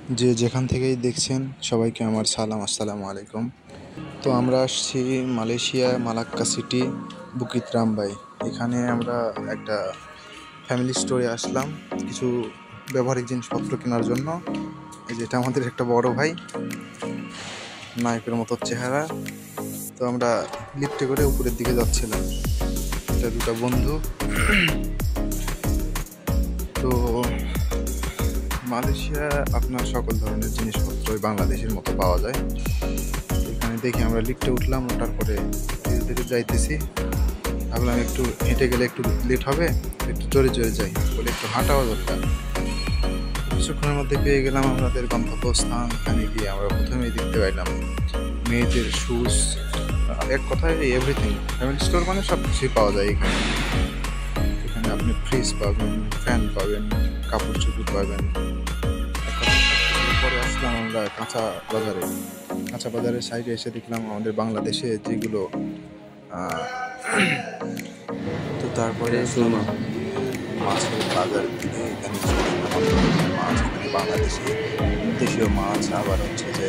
যে যেখান থেকেই দেখছেন সবাইকে আমার সালাম, আসসালামু আলাইকুম। তো আমরা আসছি মালয়েশিয়া মালাক্কা সিটি বুকিত রামবাই। এখানে আমরা একটা ফ্যামিলি স্টোরে আসলাম কিছু ব্যবহারিক জিনিসপত্র কেনার জন্য। এই যেটা আমাদের একটা বড় ভাই, নায়কের মতো চেহারা। তো আমরা লিফটে করে উপরের দিকে যাচ্ছিলাম, এটা দুটো বন্ধু। তো মালয়েশিয়া আপনার সকল ধরনের জিনিসপত্র ওই বাংলাদেশের মতো পাওয়া যায়। এখানে দেখি আমরা লিফটে উঠলাম, ওঠার পরে ধীরে ধীরে যাইতেছি। ভাবলাম একটু হেঁটে গেলে একটু লেট হবে, একটু জোরে জোরে যাই বলে একটু হাঁটাও দরকার। কিছুক্ষণের মধ্যে পেয়ে গেলাম আমাদের গন্তব্যস্থান। এখানে গিয়ে আমরা প্রথমেই দেখতে পাইলাম মেয়েদের শুজ, এক কথায় এভরিথিং। ফ্যামিলি স্টোর মানে সব কিছুই পাওয়া যায় এখানে। এখানে আপনি ফ্রিজ পাবেন, ফ্যান পাবেন, কাপড় চোপড় পাবেন। এক কথায় সবকিছুর পরে আসলাম আমরা কাঁচা বাজারে। কাঁচা বাজারের সাইডে এসে দেখলাম আমাদের বাংলাদেশে যেগুলো আহ, তো তারপরে আসলাম মাছের বাজার থেকে। এখানে বিভিন্ন ধরনের মাছ, এখানে বাংলাদেশি দেশীয় মাছ, আবার হচ্ছে যে